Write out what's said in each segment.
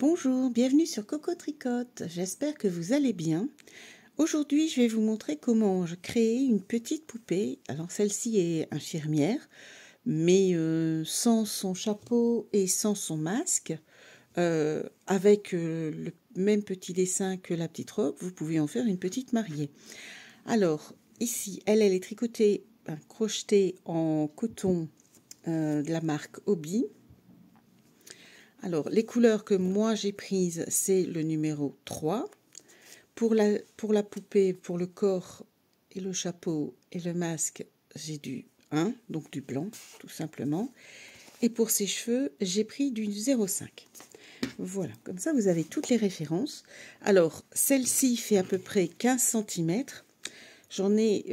Bonjour, bienvenue sur Coco Tricote, j'espère que vous allez bien. Aujourd'hui je vais vous montrer comment je crée une petite poupée. Alors celle-ci est infirmière, mais sans son chapeau et sans son masque. Avec le même petit dessin que la petite robe, vous pouvez en faire une petite mariée. Alors ici, elle est tricotée, crochetée en coton de la marque Hobby. Alors, les couleurs que moi j'ai prises, c'est le numéro 3. Pour la poupée, pour le corps et le chapeau et le masque, j'ai du 1, donc du blanc, tout simplement. Et pour ses cheveux, j'ai pris du 0,5. Voilà, comme ça vous avez toutes les références. Alors, celle-ci fait à peu près 15 cm. J'en ai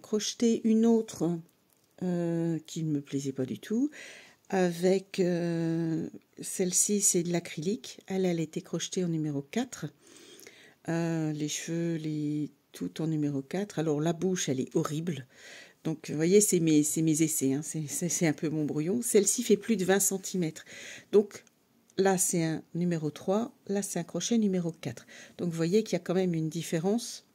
crocheté une autre qui ne me plaisait pas du tout. Avec celle-ci, c'est de l'acrylique. Elle était crochetée en numéro 4. Les cheveux, tout en numéro 4. Alors la bouche, elle est horrible. Donc vous voyez, c'est mes essais. Hein. C'est un peu mon brouillon. Celle-ci fait plus de 20 cm. Donc là, c'est un numéro 3. Là, c'est un crochet numéro 4. Donc vous voyez qu'il y a quand même une différence.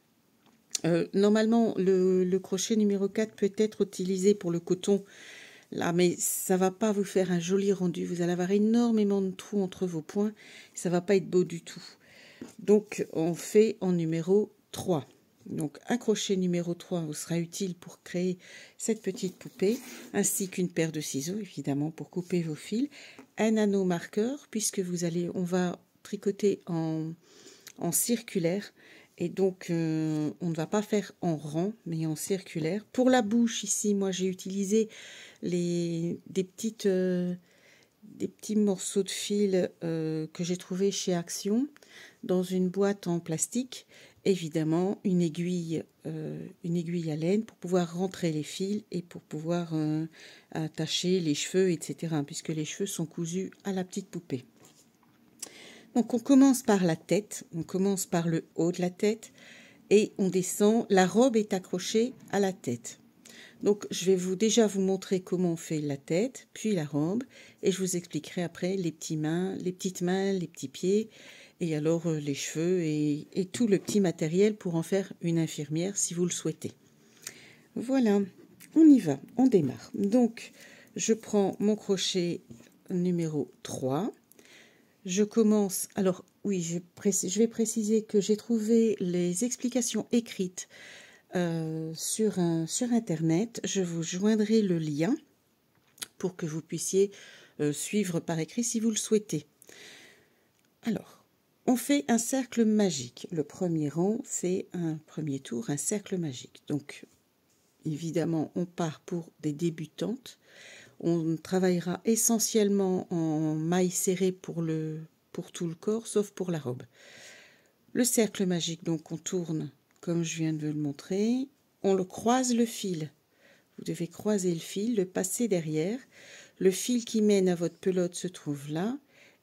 Normalement, le crochet numéro 4 peut être utilisé pour le coton. Là, mais ça va pas vous faire un joli rendu. Vous allez avoir énormément de trous entre vos points. Ça va pas être beau du tout. Donc, on fait en numéro 3. Donc, un crochet numéro 3 vous sera utile pour créer cette petite poupée, ainsi qu'une paire de ciseaux, évidemment, pour couper vos fils. Un anneau marqueur, puisque on va tricoter en circulaire. Et donc, on ne va pas faire en rang, mais en circulaire. Pour la bouche, ici, moi, j'ai utilisé des petits morceaux de fil que j'ai trouvé chez Action dans une boîte en plastique. Évidemment, une aiguille à laine pour pouvoir rentrer les fils et pour pouvoir attacher les cheveux, etc. Puisque les cheveux sont cousus à la petite poupée. Donc on commence par la tête, on commence par le haut de la tête et on descend. La robe est accrochée à la tête. Donc je vais déjà vous montrer comment on fait la tête, puis la robe, et je vous expliquerai après les petites mains, les petits pieds, et alors les cheveux et tout le petit matériel pour en faire une infirmière si vous le souhaitez. Voilà, on y va, on démarre. Donc je prends mon crochet numéro 3. Je commence, alors oui, je vais préciser que j'ai trouvé les explications écrites sur Internet. Je vous joindrai le lien pour que vous puissiez suivre par écrit si vous le souhaitez. Alors, on fait un cercle magique. Le premier rang, c'est un premier tour, un cercle magique. Donc, évidemment, on part pour des débutantes. On travaillera essentiellement en maille serrée pour tout le corps, sauf pour la robe. Le cercle magique, donc on tourne comme je viens de le montrer. On le croise le fil. Vous devez croiser le fil, le passer derrière. Le fil qui mène à votre pelote se trouve là.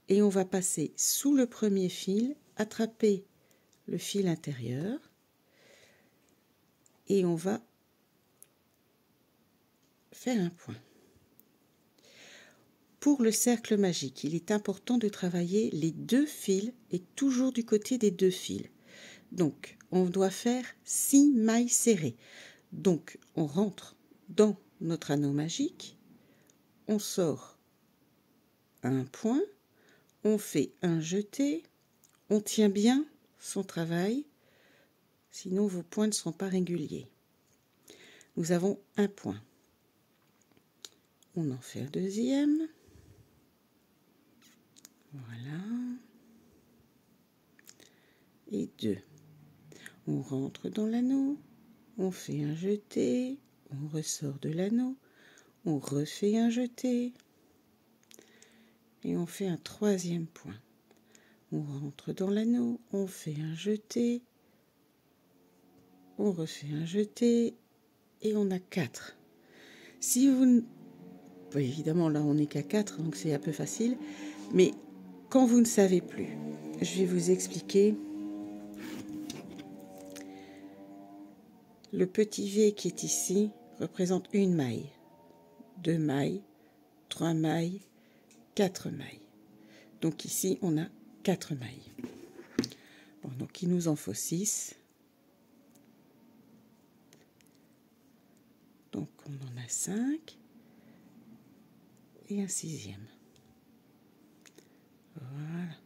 Et on va passer sous le premier fil, attraper le fil intérieur. Et on va faire un point. Pour le cercle magique, il est important de travailler les deux fils et toujours du côté des deux fils. Donc, on doit faire 6 mailles serrées. Donc, on rentre dans notre anneau magique, on sort un point, on fait un jeté, on tient bien son travail, sinon vos points ne seront pas réguliers. Nous avons un point. On en fait un deuxième. Voilà. Et 2. On rentre dans l'anneau, on fait un jeté, on ressort de l'anneau, on refait un jeté et on fait un troisième point. On rentre dans l'anneau, on fait un jeté, on refait un jeté et on a 4. Si vous... Bon, évidemment, là, on n'est qu'à 4, donc c'est un peu facile. Mais quand vous ne savez plus, je vais vous expliquer. Le petit V qui est ici représente une maille, 2 mailles, 3 mailles, 4 mailles. Donc ici, on a 4 mailles. Bon, donc il nous en faut 6. Donc on en a 5. Et un 6e. Voilà.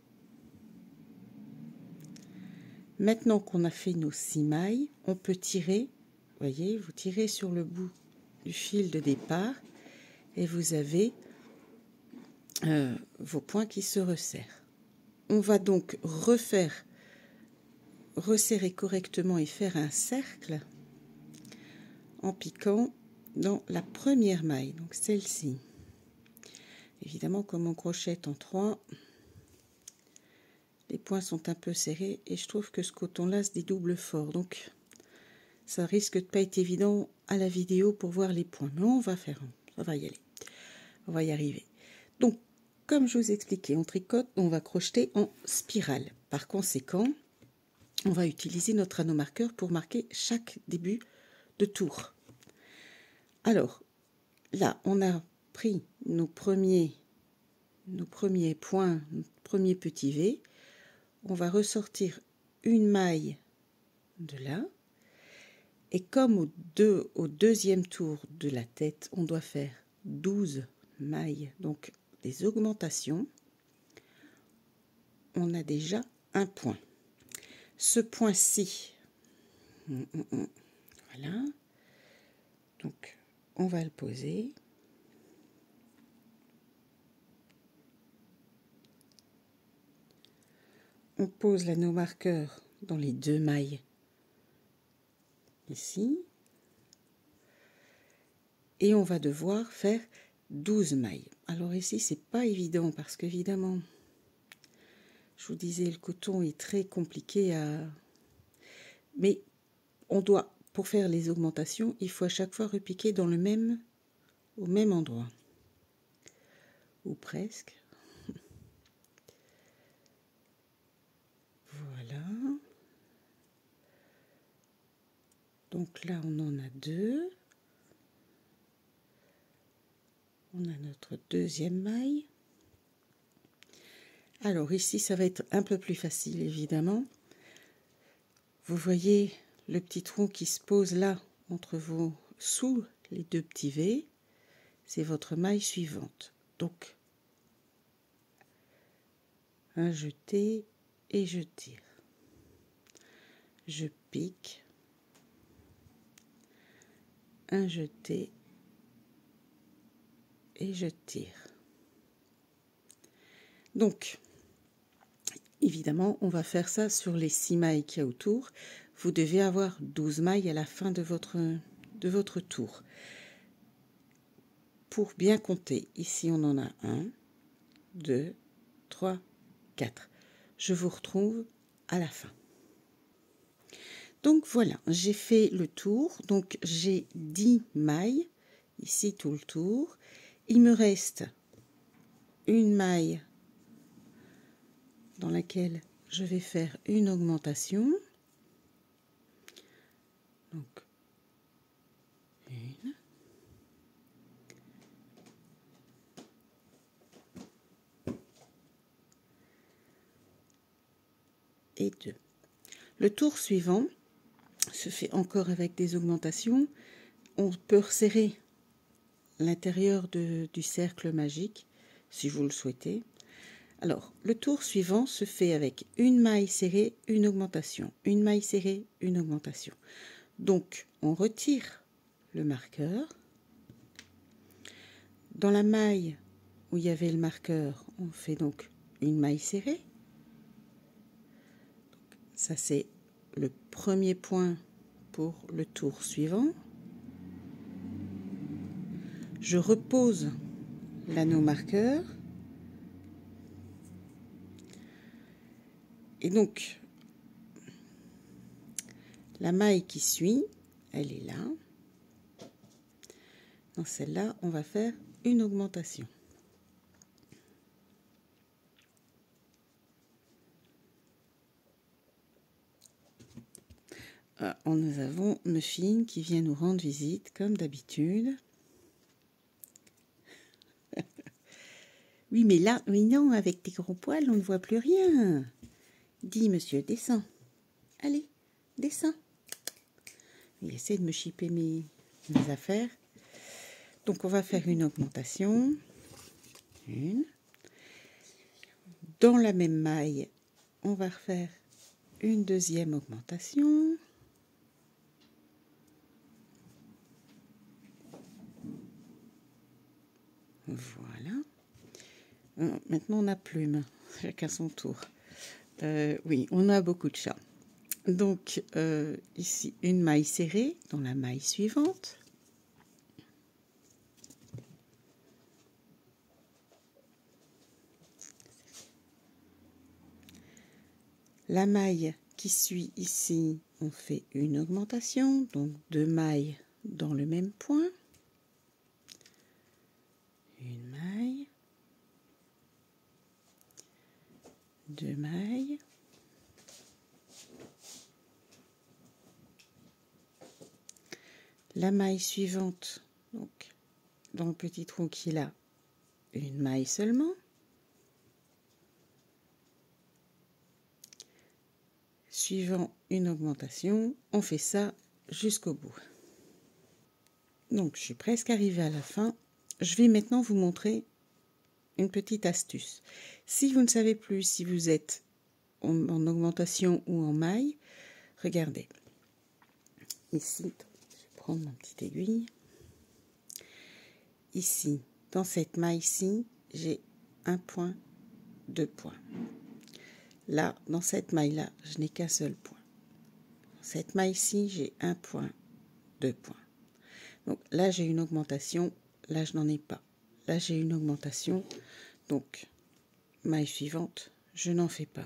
Maintenant qu'on a fait nos 6 mailles, on peut tirer. Vous voyez, vous tirez sur le bout du fil de départ et vous avez vos points qui se resserrent. On va donc resserrer correctement et faire un cercle en piquant dans la première maille, donc celle-ci. Évidemment, comme on crochette en 3, les points sont un peu serrés et je trouve que ce coton-là se dédouble fort. Donc, ça risque de pas être évident à la vidéo pour voir les points. Mais on va faire, ça va y aller. On va y arriver. Donc, comme je vous expliquais, on tricote, on va crocheter en spirale. Par conséquent, on va utiliser notre anneau marqueur pour marquer chaque début de tour. Alors, là, on a pris nos premiers points, notre premier petit V. On va ressortir une maille de là. Et comme au deuxième tour de la tête, on doit faire 12 mailles, donc des augmentations, on a déjà un point. Ce point-ci, voilà, donc on va le poser. On pose l'anneau marqueur dans les 2 mailles ici. Et on va devoir faire 12 mailles. Alors ici, c'est pas évident parce qu'évidemment, je vous disais, le coton est très compliqué à... Mais on doit, pour faire les augmentations, il faut à chaque fois repiquer dans au même endroit. Ou presque. Voilà. Donc là, on en a 2. On a notre deuxième maille. Alors ici, ça va être un peu plus facile, évidemment. Vous voyez le petit tronc qui se pose là, sous les 2 petits V. C'est votre maille suivante. Donc, un jeté et je tire. Je pique. Un jeté et je tire. Donc, évidemment, on va faire ça sur les 6 mailles qu'il y a autour. Vous devez avoir 12 mailles à la fin de votre tour. Pour bien compter, ici on en a 1, 2, 3, 4. Je vous retrouve à la fin. Donc voilà, j'ai fait le tour. Donc j'ai 10 mailles, ici tout le tour. Il me reste une maille dans laquelle je vais faire une augmentation. Donc, une. Et 2. Le tour suivant se fait encore avec des augmentations. On peut resserrer l'intérieur du cercle magique, si vous le souhaitez. Alors, le tour suivant se fait avec une maille serrée, une augmentation, une maille serrée, une augmentation. Donc, on retire le marqueur. Dans la maille où il y avait le marqueur, on fait donc une maille serrée. Ça, c'est le premier point pour le tour suivant. Je repose l'anneau marqueur. Et donc, la maille qui suit, elle est là. Dans celle-là, on va faire une augmentation. Nous avons Muffin qui vient nous rendre visite, comme d'habitude. Oui, mais là, oui, non, avec tes gros poils, on ne voit plus rien. Dis, monsieur, descends. Allez, descends. Il essaie de me chipper mes affaires. Donc, on va faire une augmentation. Une. Dans la même maille, on va refaire une deuxième augmentation. Voilà. Maintenant, on a plume. Chacun son tour. Oui, on a beaucoup de chats. Donc, ici, une maille serrée dans la maille suivante. La maille qui suit ici, on fait une augmentation, donc 2 mailles dans le même point. Une maille. 2 mailles. La maille suivante, donc dans le petit trou qui est là, une maille seulement. Suivant une augmentation, on fait ça jusqu'au bout. Donc je suis presque arrivée à la fin. Je vais maintenant vous montrer une petite astuce. Si vous ne savez plus si vous êtes en augmentation ou en maille, regardez. Ici, je vais prendre ma petite aiguille. Ici, dans cette maille-ci, j'ai 1 point, 2 points. Là, dans cette maille-là, je n'ai qu'un seul point. Dans cette maille-ci, j'ai 1 point, 2 points. Donc là, j'ai une augmentation. Là, je n'en ai pas. Là, j'ai une augmentation. Donc, maille suivante, je n'en fais pas.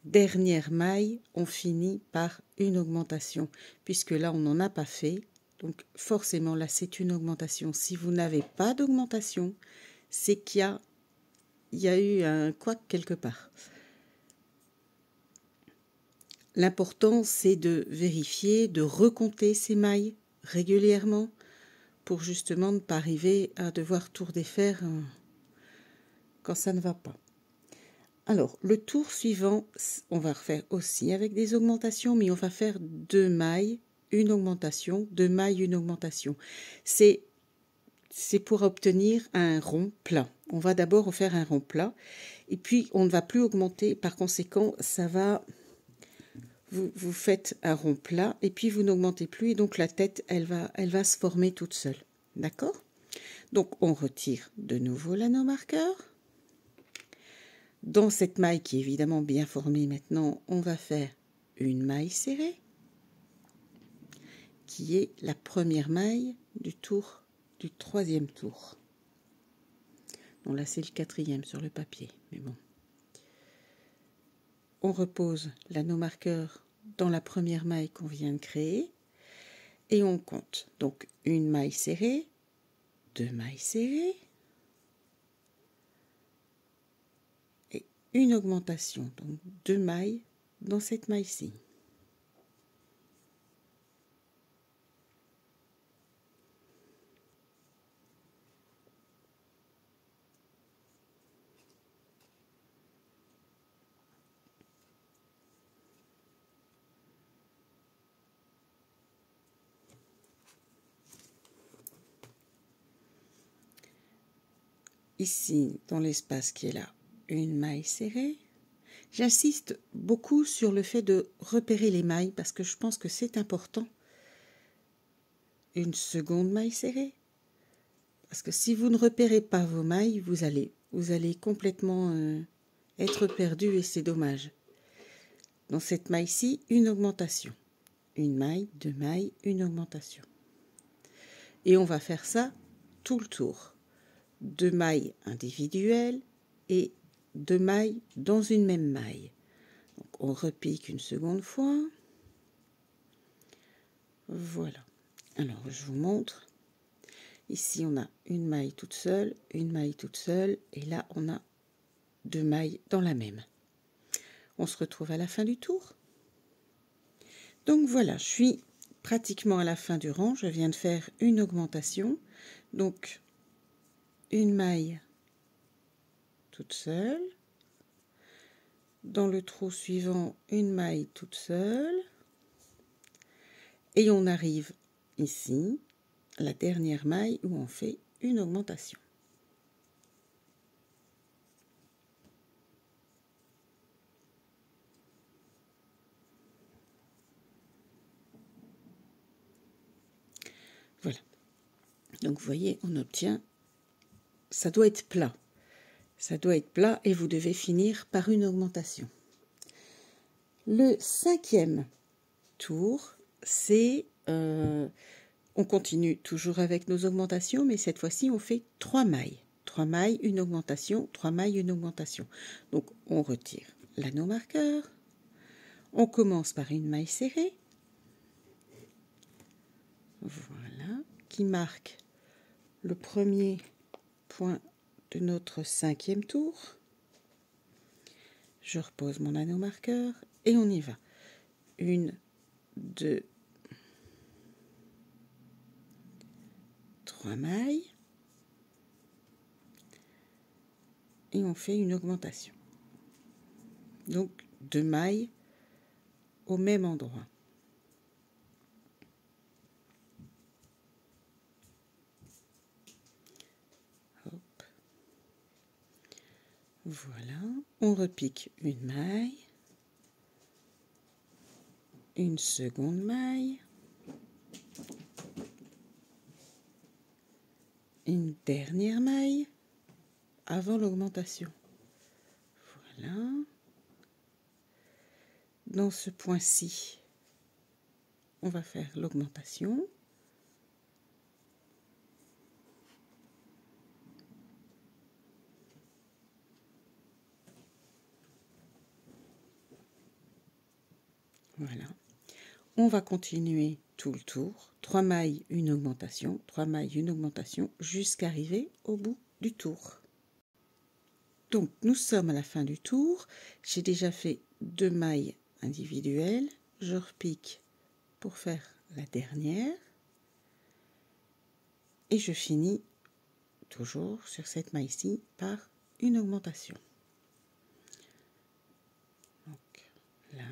Dernière maille, on finit par une augmentation. Puisque là, on n'en a pas fait. Donc, forcément, là, c'est une augmentation. Si vous n'avez pas d'augmentation, c'est qu'il y a eu un couac quelque part. L'important, c'est de vérifier, de recompter ces mailles régulièrement pour justement ne pas arriver à devoir tout redéfaire quand ça ne va pas. Alors, le tour suivant, on va refaire aussi avec des augmentations, mais on va faire 2 mailles, une augmentation, 2 mailles, une augmentation. C'est pour obtenir un rond plat. On va d'abord faire un rond plat, et puis on ne va plus augmenter. Par conséquent, ça va... Vous faites un rond plat, et puis vous n'augmentez plus, et donc la tête, elle va se former toute seule. D'accord? Donc, on retire de nouveau l'anneau marqueur. Dans cette maille qui est évidemment bien formée maintenant, on va faire une maille serrée, qui est la première maille du tour, du 3e tour. Bon, là, c'est le 4e sur le papier, mais bon. On repose l'anneau marqueur dans la première maille qu'on vient de créer, et on compte. Donc, une maille serrée, 2 mailles serrées, et une augmentation, donc 2 mailles dans cette maille-ci. Ici, dans l'espace qui est là, une maille serrée. J'insiste beaucoup sur le fait de repérer les mailles parce que je pense que c'est important. Une seconde maille serrée. Parce que si vous ne repérez pas vos mailles, vous allez complètement être perdu et c'est dommage. Dans cette maille-ci, une augmentation. Une maille, 2 mailles, une augmentation. Et on va faire ça tout le tour. 2 mailles individuelles et 2 mailles dans une même maille. Donc on repique une seconde fois. Voilà. Alors je vous montre. Ici on a une maille toute seule, une maille toute seule, et là on a 2 mailles dans la même. On se retrouve à la fin du tour. Donc voilà, je suis pratiquement à la fin du rang, je viens de faire une augmentation, donc une maille toute seule, dans le trou suivant une maille toute seule, et on arrive ici, la dernière maille où on fait une augmentation. Voilà. Donc vous voyez, on obtient, ça doit être plat. Ça doit être plat et vous devez finir par une augmentation. Le 5e tour, c'est... on continue toujours avec nos augmentations, mais cette fois-ci, on fait 3 mailles. 3 mailles, une augmentation, 3 mailles, une augmentation. Donc, on retire l'anneau marqueur. On commence par une maille serrée. Voilà, qui marque le premier point de notre 5e tour. Je repose mon anneau marqueur et on y va. 1, 2, 3 mailles. Et on fait une augmentation. Donc 2 mailles au même endroit. Hop. Voilà, on repique une maille, une seconde maille, une dernière maille avant l'augmentation. Voilà. Dans ce point-ci, on va faire l'augmentation. Voilà. On va continuer tout le tour. 3 mailles, une augmentation, 3 mailles, une augmentation, jusqu'à arriver au bout du tour. Donc, nous sommes à la fin du tour. J'ai déjà fait 2 mailles individuelles. Je repique pour faire la dernière. Et je finis toujours sur cette maille-ci par une augmentation. Donc là,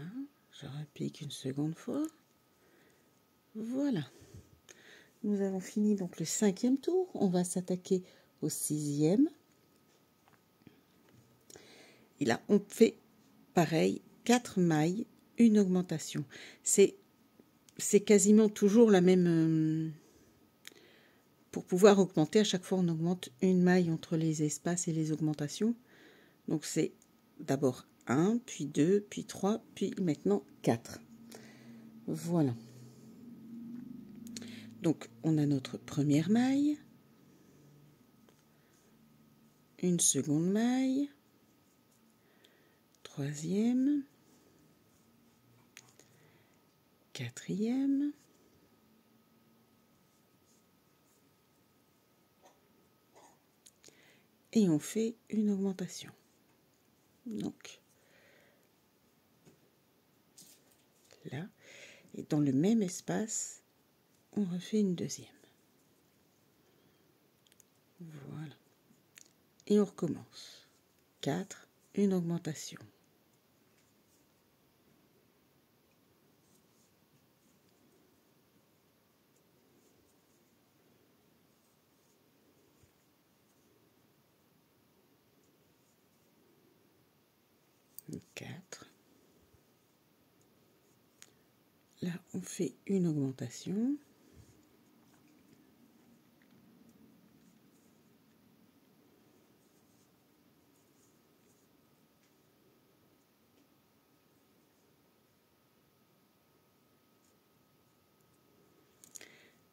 je repique une seconde fois. Voilà. Nous avons fini donc le 5e tour. On va s'attaquer au 6e. Et là, on fait pareil, 4 mailles, une augmentation. C'est quasiment toujours la même... pour pouvoir augmenter, à chaque fois, on augmente une maille entre les espaces et les augmentations. Donc, c'est d'abord 1, puis 2, puis 3, puis maintenant 4. Voilà. Donc, on a notre première maille, une seconde maille, troisième, quatrième, et on fait une augmentation. Donc, là, et dans le même espace, on refait une deuxième. Voilà. Et on recommence. 4, une augmentation. Quatre. Là, on fait une augmentation.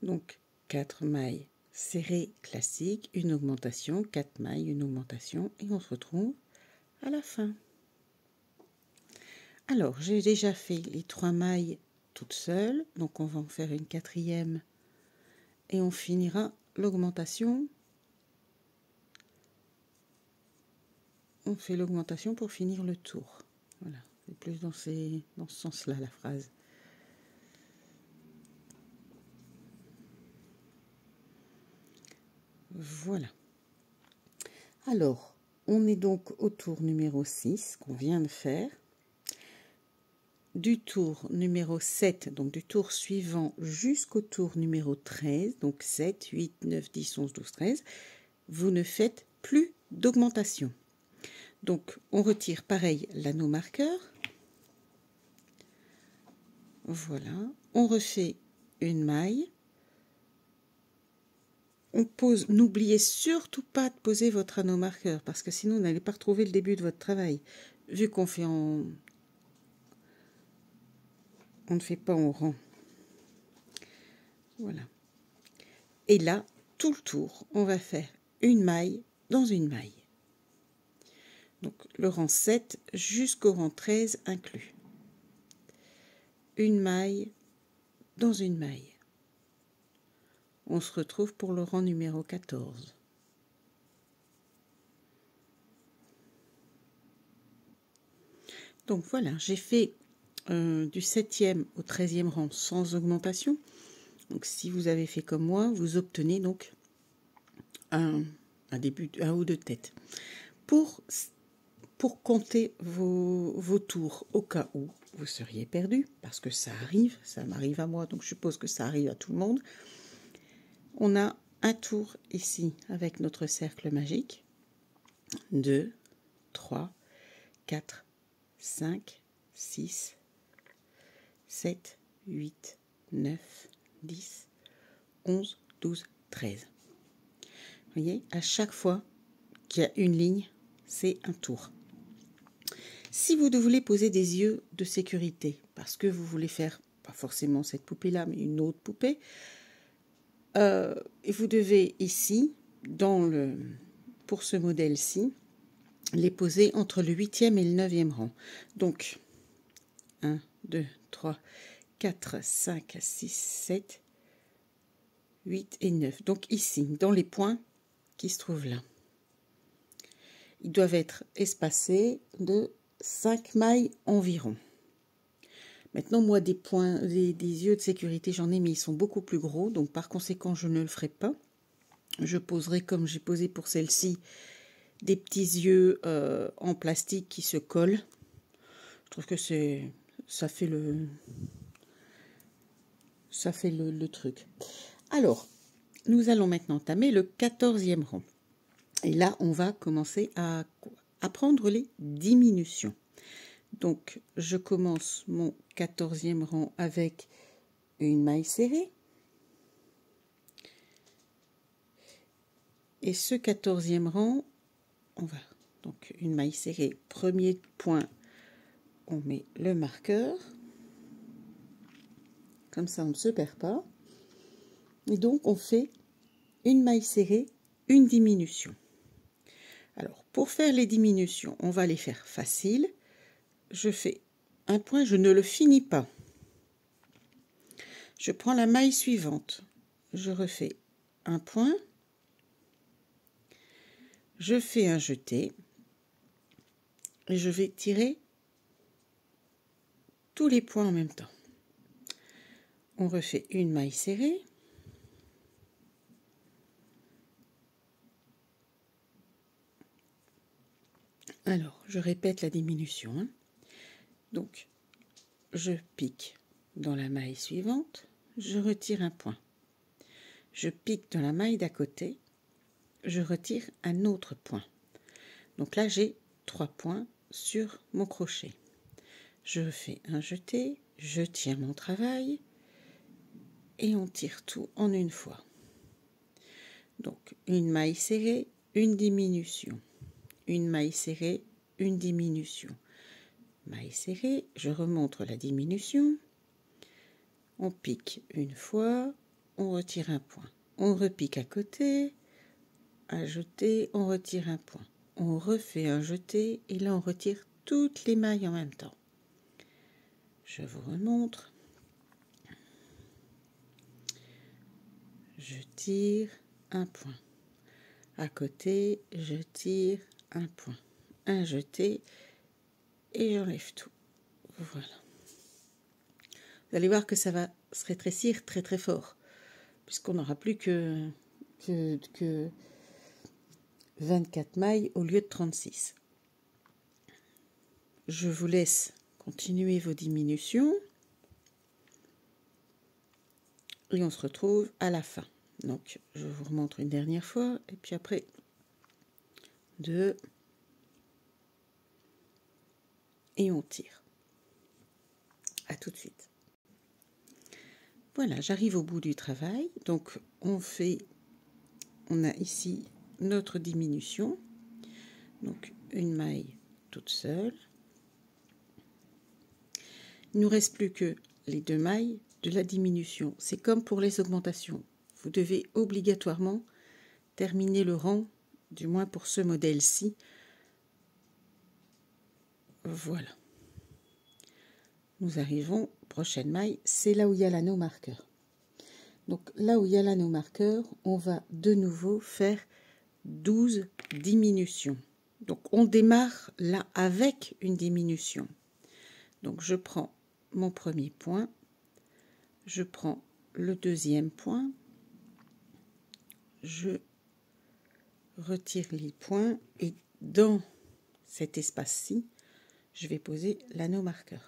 Donc, 4 mailles serrées classiques, une augmentation, 4 mailles, une augmentation, et on se retrouve à la fin. Alors, j'ai déjà fait les 3 mailles toutes seules, donc on va en faire une quatrième, et on finira l'augmentation. On fait l'augmentation pour finir le tour. Voilà, c'est plus dans ce sens-là la phrase. Voilà. Alors, on est donc au tour numéro 6 qu'on vient de faire. Du tour numéro 7, donc du tour suivant jusqu'au tour numéro 13, donc 7, 8, 9, 10, 11, 12, 13, vous ne faites plus d'augmentation. Donc, on retire pareil l'anneau marqueur. Voilà. On refait une maille. On pose, n'oubliez surtout pas de poser votre anneau marqueur parce que sinon vous n'allez pas retrouver le début de votre travail. Vu qu'on fait on ne fait pas en rang. Voilà. Et là, tout le tour, on va faire une maille dans une maille. Donc le rang 7 jusqu'au rang 13 inclus. Une maille dans une maille. On se retrouve pour le rang numéro 14. Donc voilà, j'ai fait du 7e au 13e rang sans augmentation. Donc si vous avez fait comme moi, vous obtenez donc un haut de tête. Pour compter vos tours au cas où vous seriez perdu, parce que ça arrive, ça m'arrive à moi, donc je suppose que ça arrive à tout le monde. On a un tour ici avec notre cercle magique. 2, 3, 4, 5, 6, 7, 8, 9, 10, 11, 12, 13. Vous voyez, à chaque fois qu'il y a une ligne, c'est un tour. Si vous voulez poser des yeux de sécurité, parce que vous voulez faire, pas forcément cette poupée-là, mais une autre poupée, vous devez ici, pour ce modèle-ci, les poser entre le 8e et le 9e rang. Donc, 1, 2, 3, 4, 5, 6, 7, 8 et 9. Donc ici, dans les points qui se trouvent là. Ils doivent être espacés de 5 mailles environ. Maintenant, moi, des yeux de sécurité, j'en ai, mais ils sont beaucoup plus gros. Donc, par conséquent, je ne le ferai pas. Je poserai, comme j'ai posé pour celle-ci, des petits yeux en plastique qui se collent. Je trouve que ça fait le truc. Alors, nous allons maintenant entamer le 14e rang. Et là, on va commencer à prendre les diminutions. Donc, je commence mon 14e rang avec une maille serrée. Et ce 14e rang, on va donc une maille serrée. Premier point, on met le marqueur. Comme ça, on ne se perd pas. Et donc, on fait une maille serrée, une diminution. Alors, pour faire les diminutions, on va les faire faciles. Je fais un point, je ne le finis pas. Je prends la maille suivante. Je refais un point. Je fais un jeté. Et je vais tirer tous les points en même temps. On refait une maille serrée. Alors, je répète la diminution. Hein. Donc, je pique dans la maille suivante, je retire un point. Je pique dans la maille d'à côté, je retire un autre point. Donc là, j'ai 3 points sur mon crochet. Je fais un jeté, je tiens mon travail et on tire tout en une fois. Donc, une maille serrée, une diminution. Une maille serrée, une diminution. Maille serrée, je remonte la diminution. On pique une fois, on retire un point. On repique à côté, un jeté, on retire un point. On refait un jeté et là on retire toutes les mailles en même temps. Je vous remontre. Je tire un point. À côté, je tire un point. Un jeté et j'enlève tout. Voilà. Vous allez voir que ça va se rétrécir très très fort, puisqu'on n'aura plus que que 24 mailles au lieu de 36. Je vous laisse continuer vos diminutions et on se retrouve à la fin. Donc je vous remontre une dernière fois et puis après 2 et on tire. À tout de suite. Voilà, j'arrive au bout du travail. Donc on a ici notre diminution. Donc une maille toute seule. Il ne nous reste plus que les 2 mailles de la diminution. C'est comme pour les augmentations. Vous devez obligatoirement terminer le rang, du moins pour ce modèle-ci. Voilà. Nous arrivons, prochaine maille, c'est là où il y a l'anneau marqueur. Donc là où il y a l'anneau marqueur, on va de nouveau faire 12 diminutions. Donc on démarre là avec une diminution. Donc je prends mon premier point, je prends le deuxième point, je retire les points et dans cet espace-ci, je vais poser l'anneau marqueur.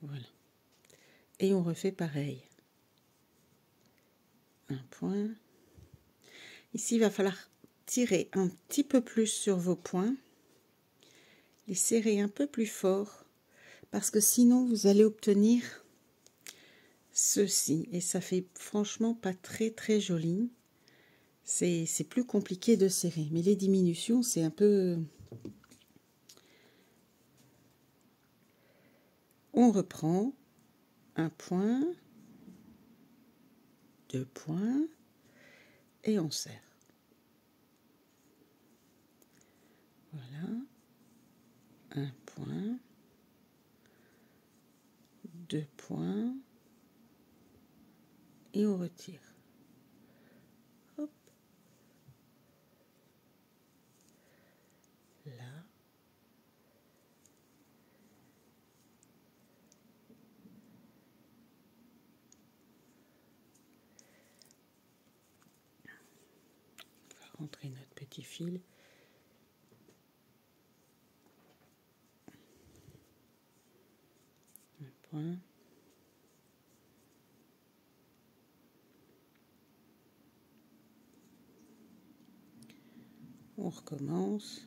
Voilà. Et on refait pareil. Un point. Ici, il va falloir tirer un petit peu plus sur vos points, les serrer un peu plus fort, parce que sinon vous allez obtenir ceci. Et ça fait franchement pas très très joli. C'est plus compliqué de serrer. Mais les diminutions, c'est un peu... On reprend un point, 2 points, et on serre. Voilà. Un point, 2 points, et on retire. Hop. Là. On va rentrer notre petit fil. Un point. On recommence.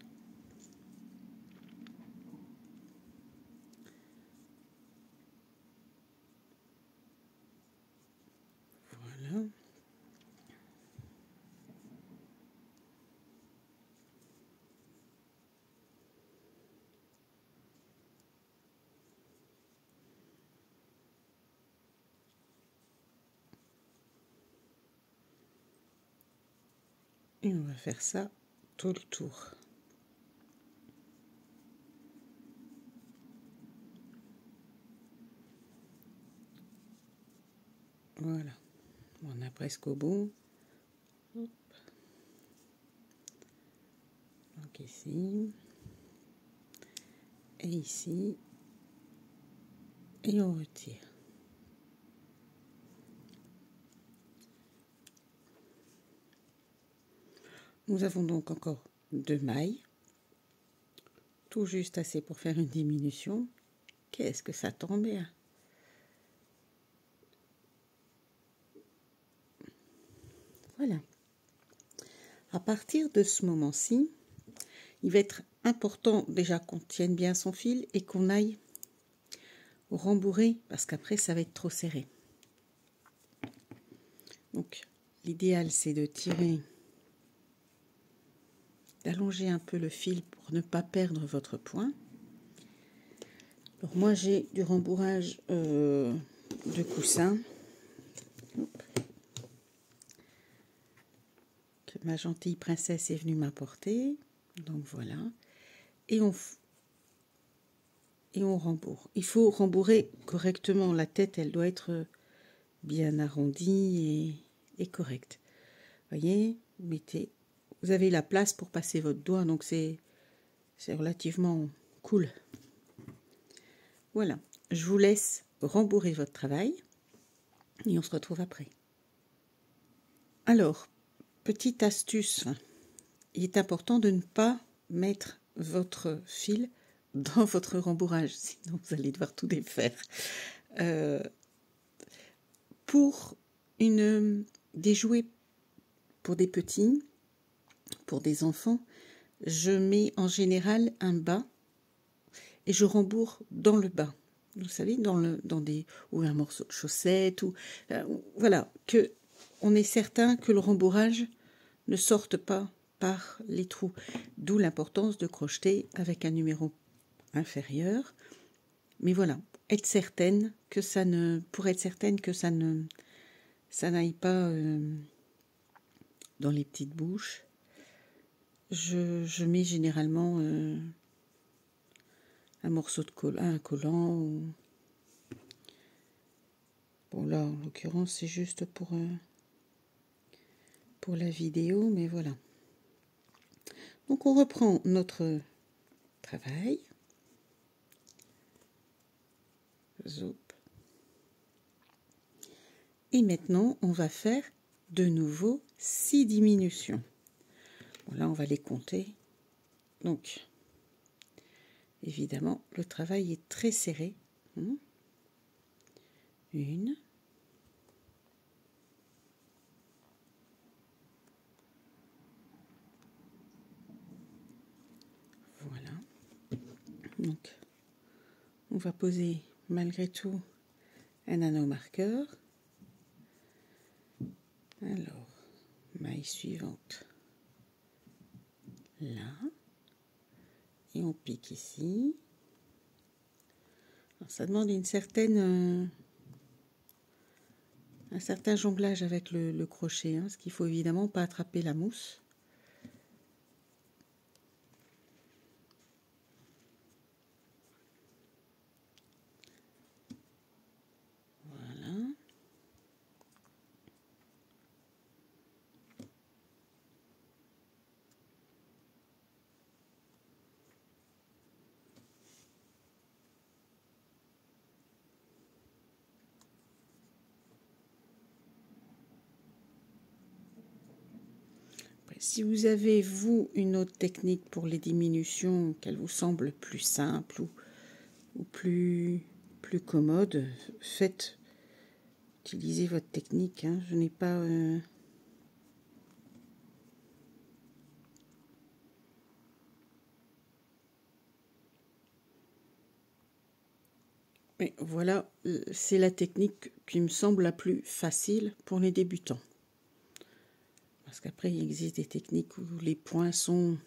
Voilà. Et on va faire ça tout le tour. Voilà. On a presque au bout. Hop. Donc ici. Et ici. Et on retire. Nous avons donc encore 2 mailles. Tout juste assez pour faire une diminution. Qu'est-ce que ça tombe bien! Voilà. À partir de ce moment-ci, il va être important déjà qu'on tienne bien son fil et qu'on aille rembourrer parce qu'après ça va être trop serré. Donc l'idéal c'est de tirer, d'allonger un peu le fil pour ne pas perdre votre point. Alors moi j'ai du rembourrage de coussin que ma gentille princesse est venue m'apporter. Donc voilà. Et on rembourre. Il faut rembourrer correctement. La tête, elle doit être bien arrondie et correcte. Voyez, vous avez la place pour passer votre doigt, donc c'est relativement cool. Voilà, je vous laisse rembourrer votre travail et on se retrouve après. Alors, petite astuce, il est important de ne pas mettre votre fil dans votre rembourrage, sinon vous allez devoir tout défaire. Pour des jouets pour des petits, pour des enfants, je mets en général un bas et je rembourre dans le bas. Vous savez, ou un morceau de chaussette, voilà, que on est certain que le rembourrage ne sorte pas par les trous. D'où l'importance de crocheter avec un numéro inférieur. Mais voilà, pour être certaine que ça n'aille pas dans les petites bouches, je mets généralement un morceau de collant. Bon là, en l'occurrence, c'est juste pour la vidéo, mais voilà. Donc on reprend notre travail. Zoup. Et maintenant, on va faire de nouveau 6 diminutions. Bon, là, on va les compter. Donc, évidemment, le travail est très serré. 1, voilà. Donc, on va poser malgré tout un nanomarqueur. Alors, maille suivante, là. Et on pique ici. Alors, ça demande un certain jonglage avec le crochet, hein, parce qu'il faut évidemment pas attraper la mousse. Voilà. Si vous avez, vous, une autre technique pour les diminutions, qu'elle vous semble plus simple ou plus commode, utilisez votre technique. Hein. Je n'ai pas... Mais voilà, c'est la technique qui me semble la plus facile pour les débutants. Parce qu'après, il existe des techniques où les points sont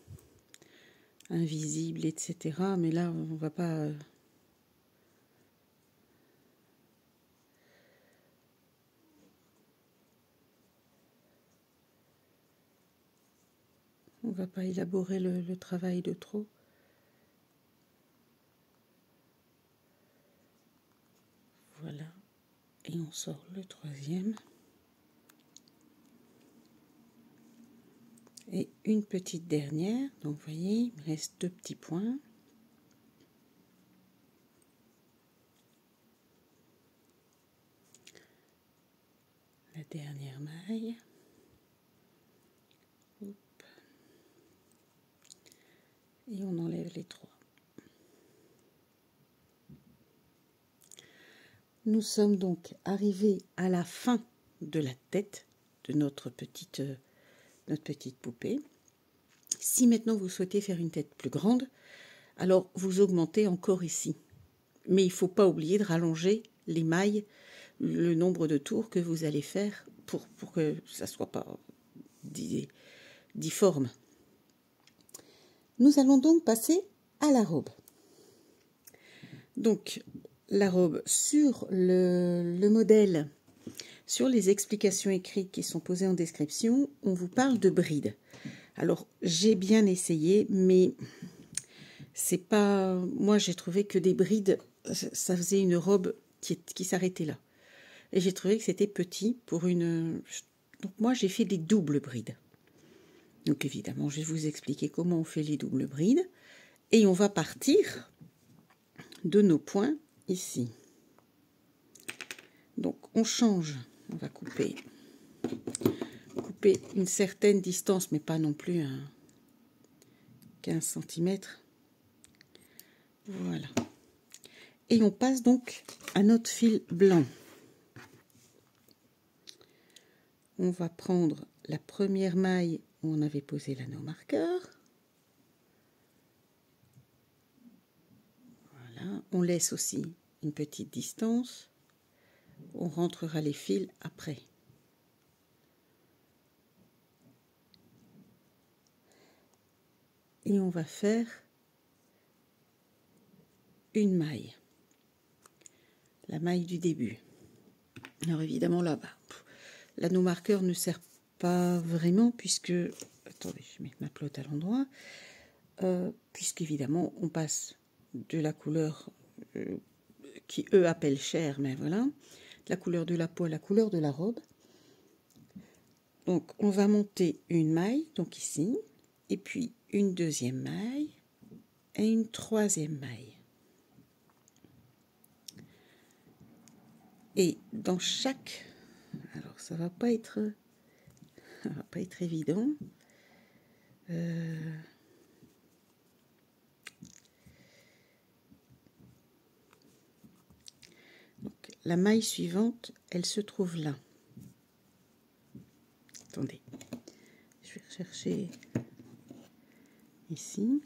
invisibles, etc. Mais là, on va pas... On va pas élaborer le travail de trop. Voilà. Et on sort le troisième. Et une petite dernière. Donc, vous voyez, il me reste 2 petits points. La dernière maille. Hop. Et on enlève les 3. Nous sommes donc arrivés à la fin de la tête de notre petite poupée. Si maintenant vous souhaitez faire une tête plus grande, alors vous augmentez encore ici. Mais il ne faut pas oublier de rallonger les mailles, le nombre de tours que vous allez faire pour que ça ne soit pas difforme. Nous allons donc passer à la robe. Donc, la robe sur le modèle, sur les explications écrites qui sont posées en description, on vous parle de brides. Alors, j'ai bien essayé, mais c'est pas... Moi, j'ai trouvé que des brides, ça faisait une robe qui s'arrêtait là. Et j'ai trouvé que c'était petit pour une... Donc, moi, j'ai fait des doubles brides. Donc, évidemment, je vais vous expliquer comment on fait les doubles brides. Et on va partir de nos points ici. Donc, on change. On va couper couper une certaine distance, mais pas non plus un 15 cm. Voilà. Et on passe donc à notre fil blanc. On va prendre la première maille où on avait posé l'anneau marqueur. Voilà. On laisse aussi une petite distance. On rentrera les fils après. Et on va faire une maille. La maille du début. Alors évidemment là-bas, l'anneau marqueur ne sert pas vraiment puisque... Attendez, je vais mettre ma pelote à l'endroit. Puisqu'évidemment, on passe de la couleur qui eux appellent chair, mais voilà, la couleur de la peau à la couleur de la robe. Donc on va monter une maille, donc ici, et puis une deuxième maille et une troisième maille. Et dans chaque... Alors ça va pas être évident. Donc, la maille suivante, elle se trouve là. Attendez, je vais rechercher ici.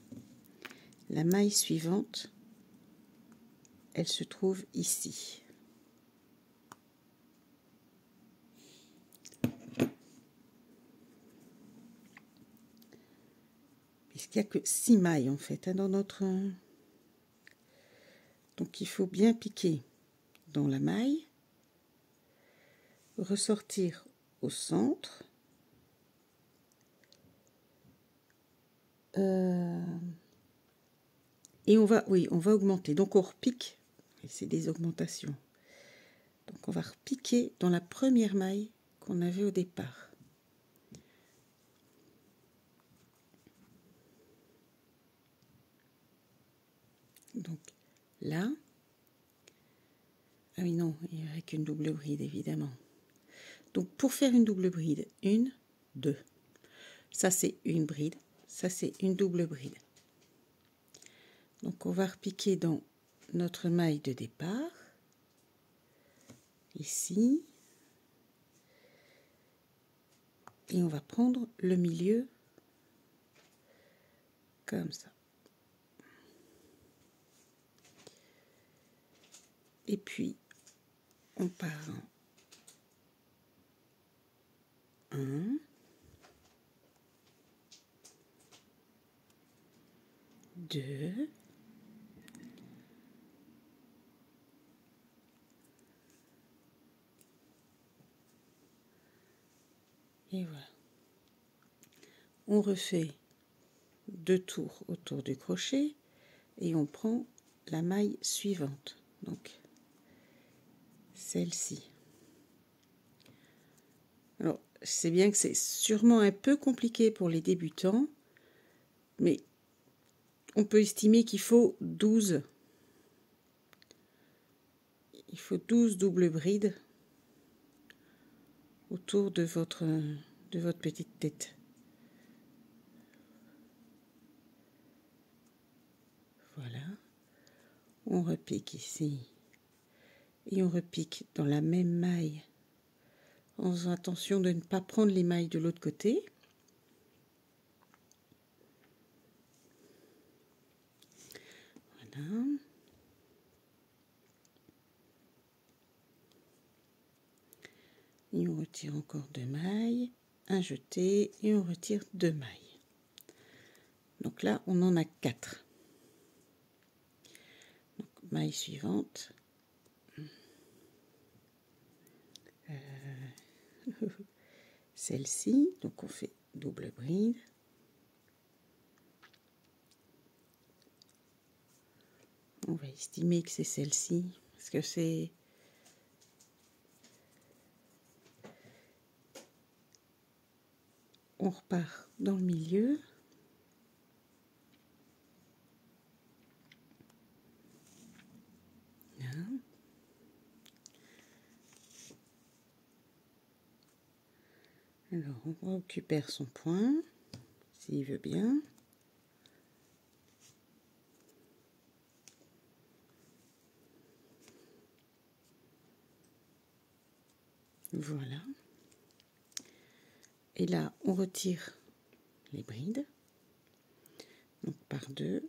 La maille suivante, elle se trouve ici. Puisqu'il n'y a que 6 mailles en fait dans notre... Donc il faut bien piquer dans la maille, ressortir au centre, et on va augmenter. Donc on repique, et c'est des augmentations. Donc on va repiquer dans la première maille qu'on avait au départ. Donc là, ah oui non, il n'y aurait qu'une double bride évidemment. Donc pour faire une double bride, 1, 2. Ça c'est une bride, ça c'est une double bride. Donc on va repiquer dans notre maille de départ, ici, et on va prendre le milieu comme ça. Et puis on part en 1, 2, et voilà. On refait 2 tours autour du crochet et on prend la maille suivante, donc celle-ci. Alors, c'est bien que c'est sûrement un peu compliqué pour les débutants, mais on peut estimer qu'il faut 12. Il faut 12 doubles brides autour de votre petite tête. Voilà. On repique ici et on repique dans la même maille en faisant attention de ne pas prendre les mailles de l'autre côté. Voilà. Et on retire encore 2 mailles, un jeté et on retire 2 mailles. Donc là, on en a 4. Donc, maille suivante. Celle-ci, donc on fait double bride. On va estimer que c'est celle-ci, parce que c'est... On repart dans le milieu. Là. Alors, on récupère son point, s'il veut bien. Voilà. Et là, on retire les brides. Donc, par deux.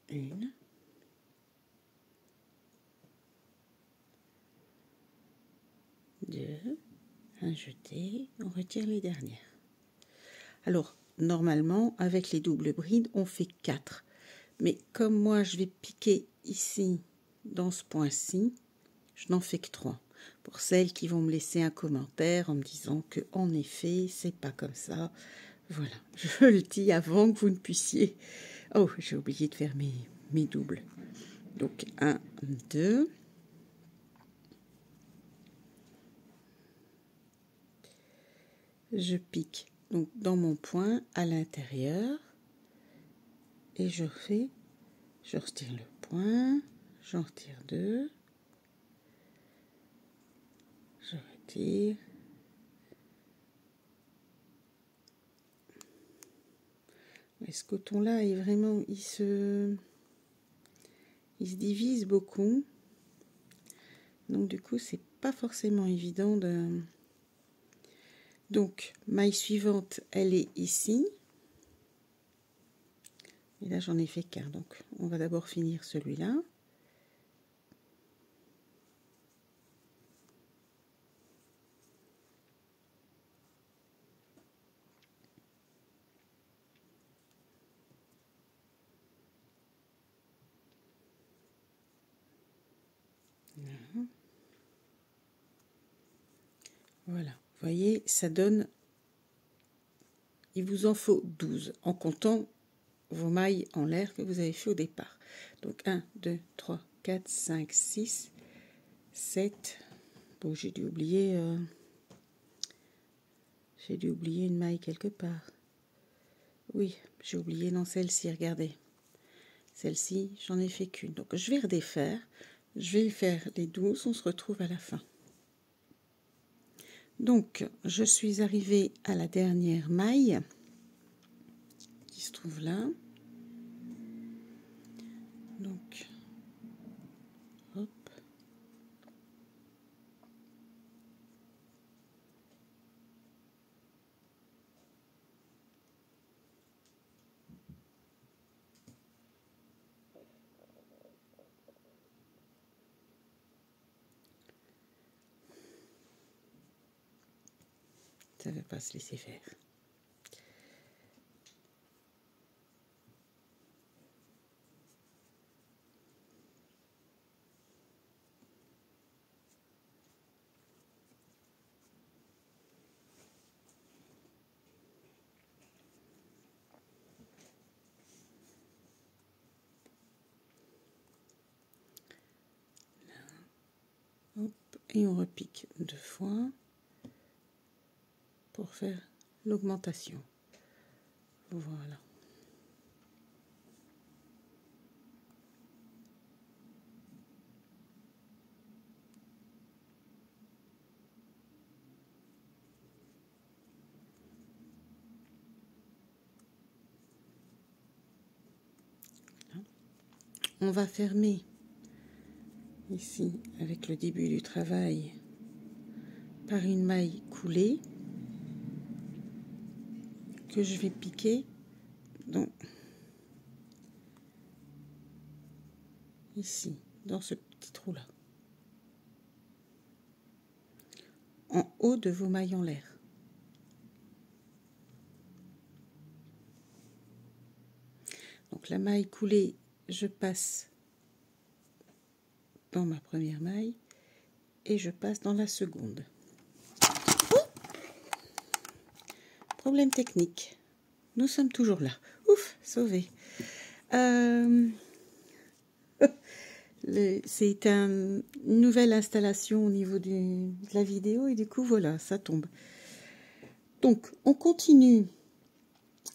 Une. Deux. Un jeté. On retire les dernières. Alors, normalement, avec les doubles brides, on fait 4. Mais comme moi, je vais piquer ici, dans ce point-ci, je n'en fais que 3. Pour celles qui vont me laisser un commentaire en me disant que, en effet, c'est pas comme ça. Voilà, je le dis avant que vous ne puissiez... Oh, j'ai oublié de faire mes doubles. Donc, 1, 2... Je pique donc dans mon point à l'intérieur et je retire le point, j'en retire 2, je retire, et ce coton là est vraiment, il se divise beaucoup, donc du coup c'est pas forcément évident de... Donc maille suivante, elle est ici. Et là, j'en ai fait qu'un. Donc, on va d'abord finir celui-là. Voilà. Vous voyez, ça donne... Il vous en faut 12 en comptant vos mailles en l'air que vous avez fait au départ. Donc 1, 2, 3, 4, 5, 6, 7. Bon, j'ai dû oublier une maille quelque part. Oui, j'ai oublié dans celle-ci, regardez. Celle-ci, j'en ai fait qu'une. Donc je vais redéfaire. Je vais faire les 12, on se retrouve à la fin. Donc, je suis arrivée à la dernière maille qui se trouve là. Donc, hop. Ça ne veut pas se laisser faire. Hop, et on repique 2 fois pour faire l'augmentation. Voilà. On va fermer ici avec le début du travail par une maille coulée que je vais piquer donc ici dans ce petit trou là en haut de vos mailles en l'air. Donc la maille coulée, je passe dans ma première maille et je passe dans la seconde. Problème technique. Nous sommes toujours là. Ouf, sauvé. C'est une nouvelle installation au niveau de la vidéo et du coup, voilà, ça tombe. Donc, on continue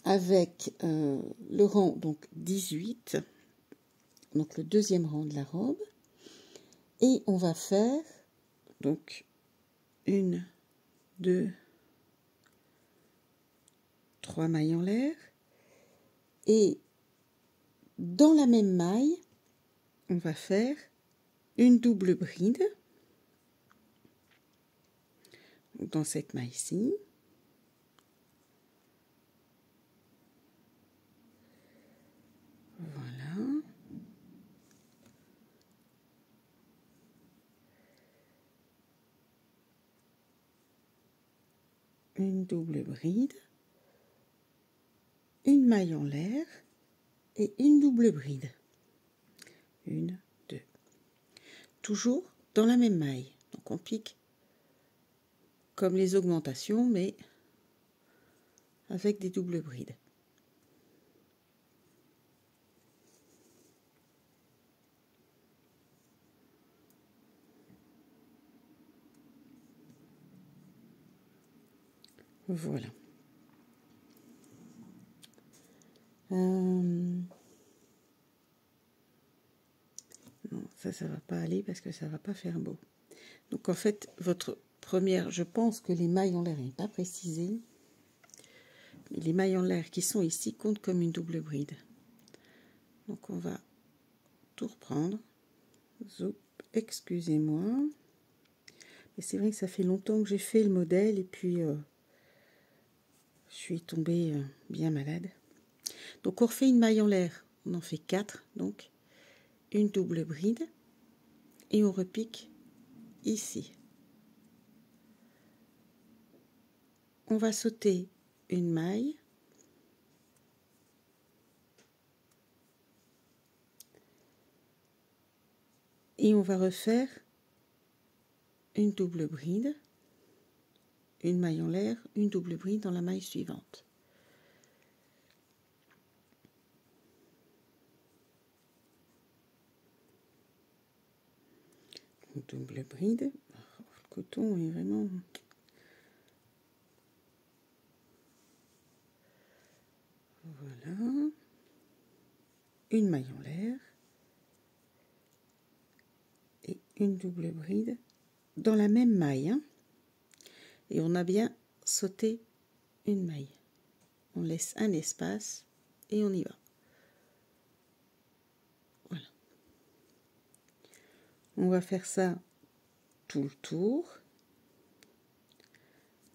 avec le rang donc 18, donc le deuxième rang de la robe. Et on va faire donc 1, 2, 3 mailles en l'air, et dans la même maille, on va faire une double bride dans cette maille-ci. Voilà. Une double bride, une maille en l'air et une double bride. 1, 2. Toujours dans la même maille. Donc on pique comme les augmentations, mais avec des doubles brides. Voilà. Non, ça va pas aller parce que ça va pas faire beau. Donc en fait, votre première, je pense que les mailles en l'air n'est pas précisé. Les mailles en l'air qui sont ici comptent comme une double bride. Donc on va tout reprendre. Zoup, excusez-moi. Mais c'est vrai que ça fait longtemps que j'ai fait le modèle et puis je suis tombée bien malade. Donc on refait une maille en l'air. On en fait 4, donc une double bride et on repique ici. On va sauter une maille. Et on va refaire une double bride, une maille en l'air, une double bride dans la maille suivante. Une double bride. Oh, le coton est vraiment... Voilà. Une maille en l'air. Et une double bride dans la même maille. Hein. Et on a bien sauté une maille. On laisse un espace et on y va. Voilà. On va faire ça tout le tour.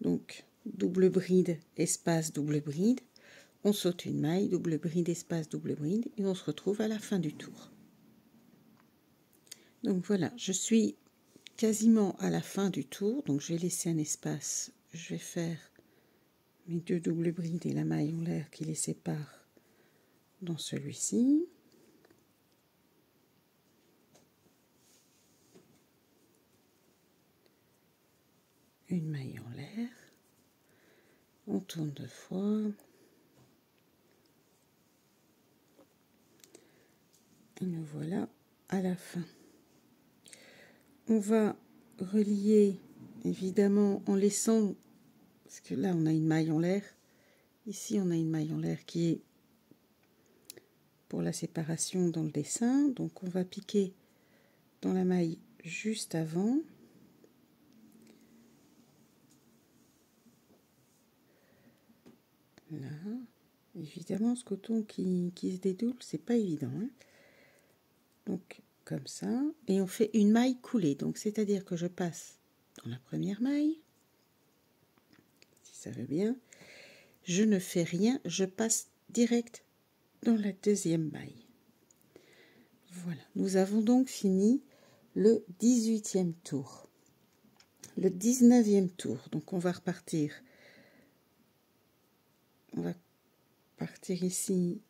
Donc, double bride, espace, double bride. On saute une maille, double bride, espace, double bride. Et on se retrouve à la fin du tour. Donc voilà, je suis quasiment à la fin du tour. Donc je vais laisser un espace. Je vais faire mes deux doubles brides et la maille en l'air qui les sépare dans celui-ci. Une maille en l'air. On tourne 2 fois. Et nous voilà à la fin. On va relier évidemment en laissant, parce que là on a une maille en l'air, ici on a une maille en l'air qui est pour la séparation dans le dessin, donc on va piquer dans la maille juste avant. Là, évidemment ce coton qui se dédouble, c'est pas évident. Hein. Donc comme ça, et on fait une maille coulée, donc c'est-à-dire que je passe dans la première maille, si ça veut bien, je ne fais rien, je passe direct dans la deuxième maille. Voilà, nous avons donc fini le 18e tour. Le 19e tour, donc on va repartir. On va partir ici.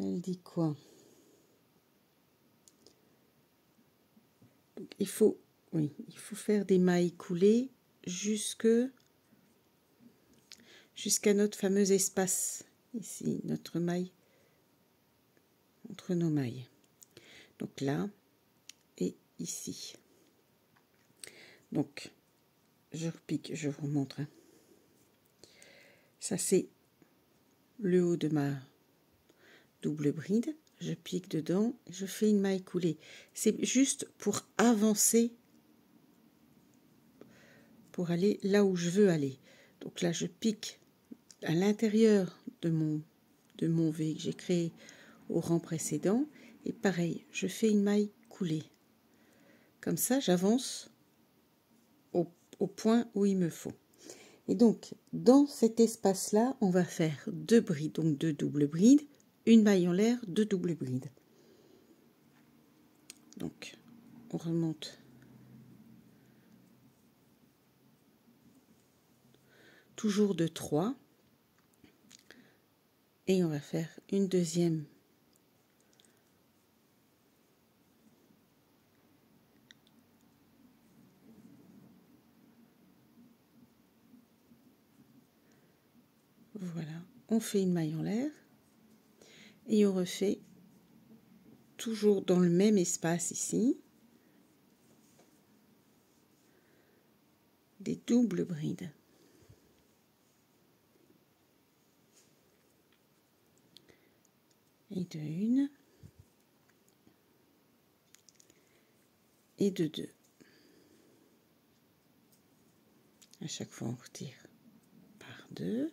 Elle dit quoi? Donc, il faut faire des mailles coulées jusqu'à notre fameux espace. Ici, notre maille entre nos mailles. Donc là et ici. Donc, je repique, je vous montre. Hein. Ça, c'est le haut de ma double bride. Je pique dedans, je fais une maille coulée. C'est juste pour avancer pour aller là où je veux aller. Donc là, je pique à l'intérieur de mon V que j'ai créé au rang précédent. Et pareil, je fais une maille coulée. Comme ça, j'avance au point où il me faut. Et donc, dans cet espace-là, on va faire 2 brides, donc 2 doubles brides, une maille en l'air, 2 doubles brides. Donc, on remonte toujours de 3 et on va faire une deuxième voilà, on fait une maille en l'air et on refait toujours dans le même espace ici des doubles brides. Et de 1 et de 2. À chaque fois, on retire par 2.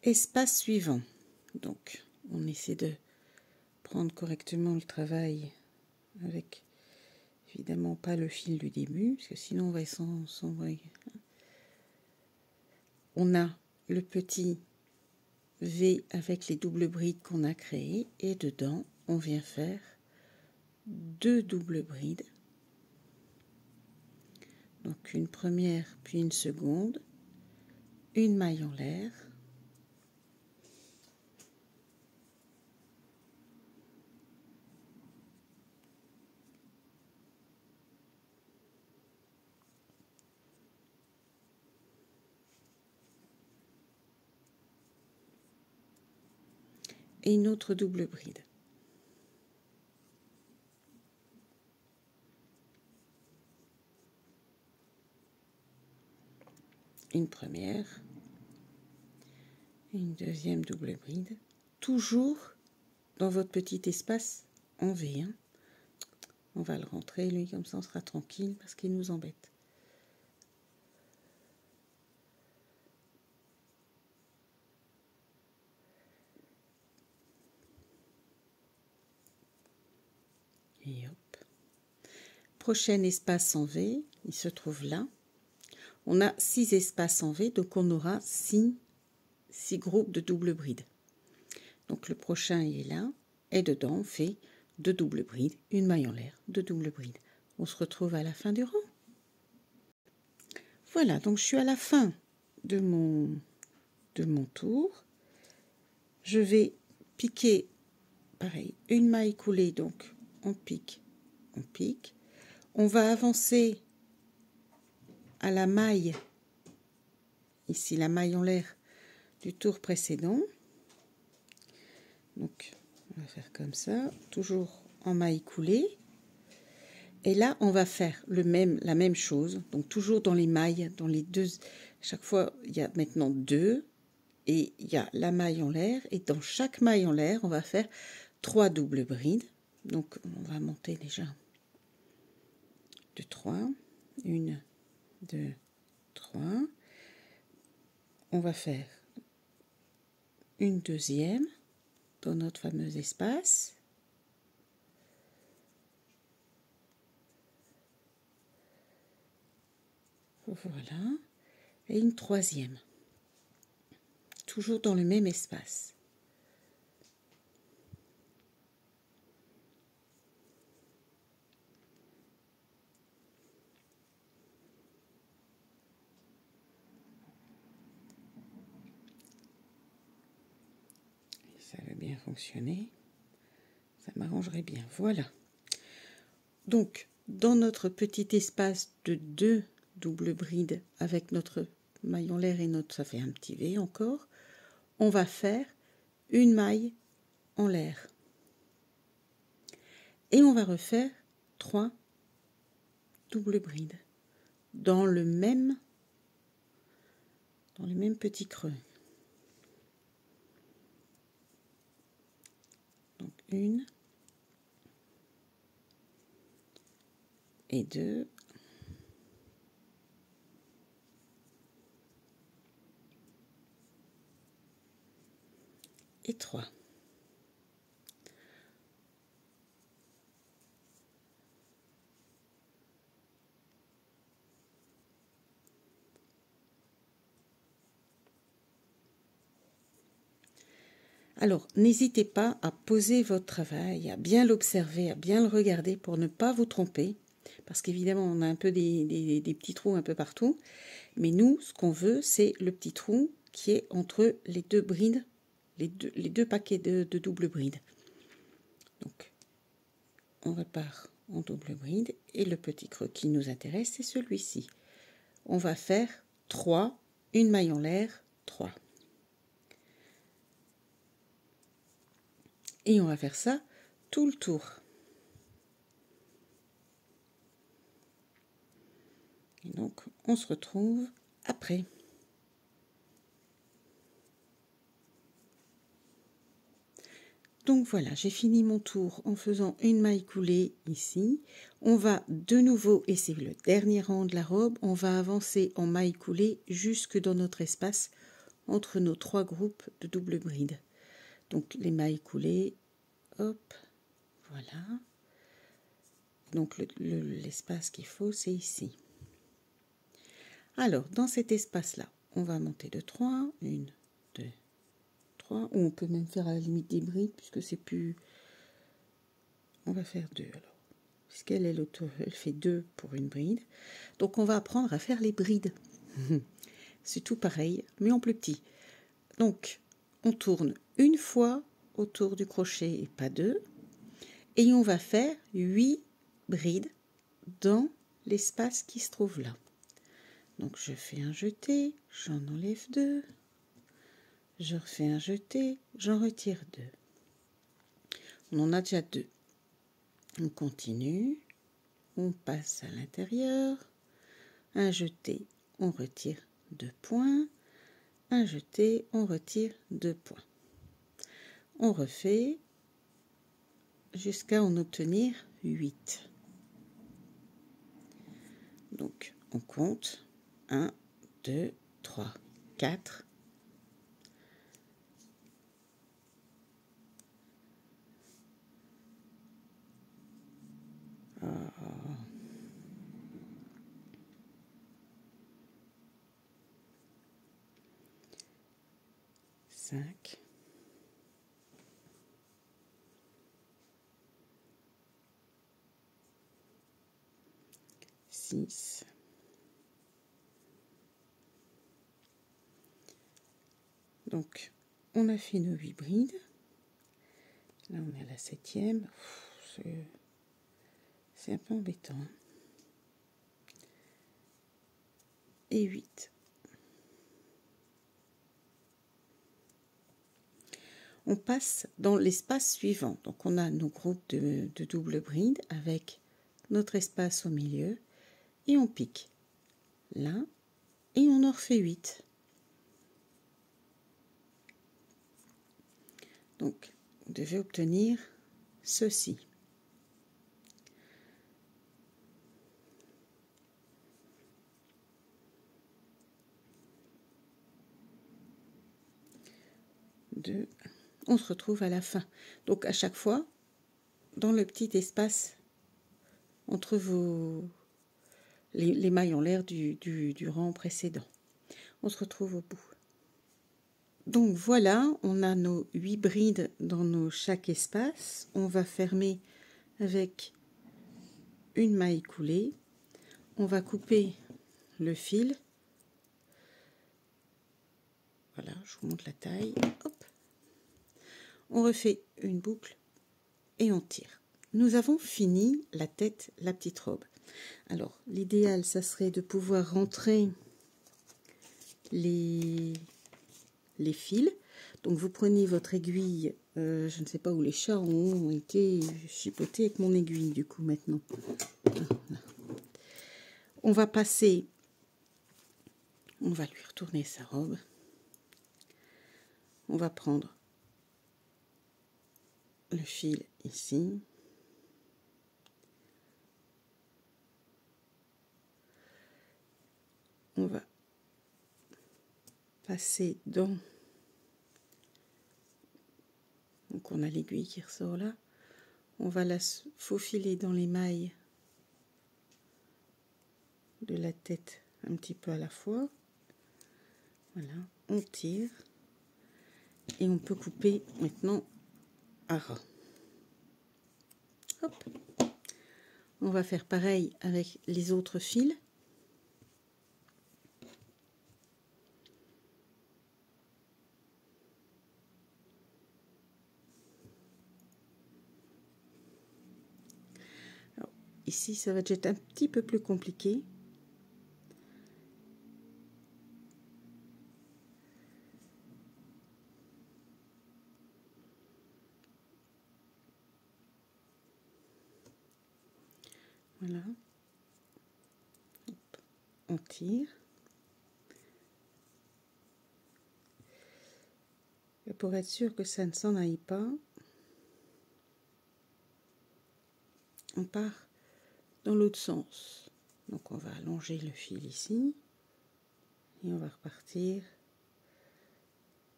Espace suivant. Donc, on essaie de prendre correctement le travail avec évidemment pas le fil du début, parce que sinon on va s'envoyer. On a le petit V avec les doubles brides qu'on a créées et dedans on vient faire 2 doubles brides. Donc une première puis une seconde, une maille en l'air. Et une autre double bride. Une première, une deuxième double bride, toujours dans votre petit espace en V. Hein. On va le rentrer, lui, comme ça on sera tranquille parce qu'il nous embête. Et hop. Prochain espace en V, il se trouve là. On a 6 espaces en V, donc on aura 6 groupes de double brides. Donc le prochain il est là, et dedans on fait 2 doubles brides, une maille en l'air, 2 doubles brides. On se retrouve à la fin du rang. Voilà, donc je suis à la fin de mon tour. Je vais piquer, pareil, une maille coulée, donc on pique, on pique. On va avancer à la maille, ici la maille en l'air du tour précédent. Donc on va faire comme ça, toujours en maille coulée. Et là, on va faire la même chose, donc toujours dans les mailles, dans les deux. Chaque fois, il y a maintenant 2 et il y a la maille en l'air. Et dans chaque maille en l'air, on va faire 3 doubles brides. Donc, on va monter déjà de 3. 1, 2, 3. On va faire une deuxième dans notre fameux espace. Voilà. Et une troisième. Toujours dans le même espace. Ça va bien fonctionner. Ça m'arrangerait bien. Voilà. Donc, dans notre petit espace de 2 doubles brides avec notre maille en l'air et ça fait un petit V encore, on va faire une maille en l'air. Et on va refaire 3 doubles brides dans le même petit creux. Donc 1, et 2. Et 3. Alors, n'hésitez pas à poser votre travail, à bien l'observer, à bien le regarder pour ne pas vous tromper. Parce qu'évidemment, on a un peu des petits trous un peu partout. Mais nous, ce qu'on veut, c'est le petit trou qui est entre les deux brides, les deux paquets de double bride. Donc, on repart en double bride. Et le petit creux qui nous intéresse, c'est celui-ci. On va faire 3, une maille en l'air, 3. Et on va faire ça tout le tour. Et donc, on se retrouve après. Donc voilà, j'ai fini mon tour en faisant une maille coulée ici. On va de nouveau, et c'est le dernier rang de la robe, on va avancer en maille coulée jusque dans notre espace entre nos 3 groupes de double bride. Donc les mailles coulées, hop, voilà. Donc l'espace qu'il faut, c'est ici. Alors, dans cet espace-là, on va monter de 3, 1, 2, 3, ou on peut même faire à la limite des brides, puisque c'est plus... On va faire 2 alors, puisqu'elle est elle fait 2 pour une bride. Donc on va apprendre à faire les brides. C'est tout pareil, mais en plus petit. Donc, on tourne une fois autour du crochet et pas 2. Et on va faire 8 brides dans l'espace qui se trouve là. Donc je fais un jeté, j'en enlève 2, je refais un jeté, j'en retire 2. On en a déjà 2. On continue, on passe à l'intérieur, un jeté, on retire 2 points, un jeté, on retire 2 points. On refait jusqu'à en obtenir 8. Donc on compte 1, 2, 3, 4. Cinq, 6, 7. Donc, on a fait nos 8 brides. Là, on est à la 7e. C'est un peu embêtant. Et 8. On passe dans l'espace suivant. Donc, on a nos groupes de double bride avec notre espace au milieu. Et on pique là. Et on en refait 8. Donc, vous devez obtenir ceci. On se retrouve à la fin. Donc, à chaque fois, dans le petit espace entre les mailles en l'air du rang précédent. On se retrouve au bout. Donc voilà, on a nos 8 brides dans chaque espace. On va fermer avec une maille coulée. On va couper le fil. Voilà, je vous montre la taille. Hop. On refait une boucle et on tire. Nous avons fini la tête, la petite robe. Alors, l'idéal, ça serait de pouvoir rentrer les fils. Donc, vous prenez votre aiguille. Je ne sais pas où les chats ont été chipotés avec mon aiguille, du coup, maintenant. Voilà. On va passer... On va lui retourner sa robe. On va prendre le fil ici. on va passer dans, donc on a l'aiguille qui ressort là, on va la faufiler dans les mailles de la tête un petit peu à la fois. Voilà, on tire et on peut couper maintenant à ras. Hop. On va faire pareil avec les autres fils. Alors, ici, ça va être un petit peu plus compliqué. Voilà. Hop. On tire. Et pour être sûr que ça ne s'en aille pas, on part dans l'autre sens. Donc on va allonger le fil ici et on va repartir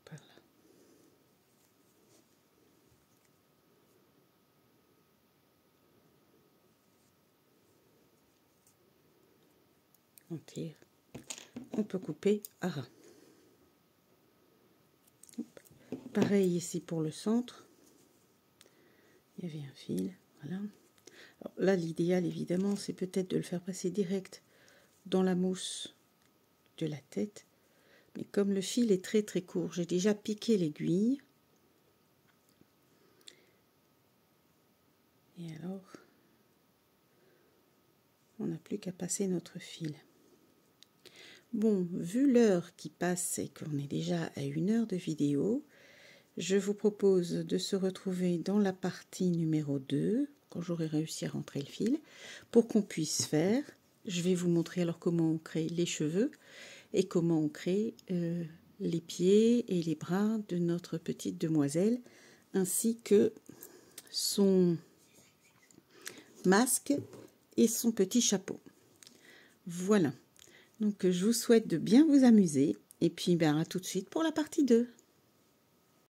par là. On tire, on peut couper à ras. Pareil ici pour le centre, il y avait un fil, voilà. Alors là, l'idéal évidemment, c'est peut-être de le faire passer direct dans la mousse de la tête, mais comme le fil est très très court, j'ai déjà piqué l'aiguille. Et alors, on n'a plus qu'à passer notre fil. Bon, vu l'heure qui passe et qu'on est déjà à 1 heure de vidéo, je vous propose de se retrouver dans la partie numéro 2, quand j'aurai réussi à rentrer le fil, pour qu'on puisse faire. Je vais vous montrer alors comment on crée les cheveux et comment on crée les pieds et les bras de notre petite demoiselle, ainsi que son masque et son petit chapeau. Voilà. Donc je vous souhaite de bien vous amuser et puis à tout de suite pour la partie 2.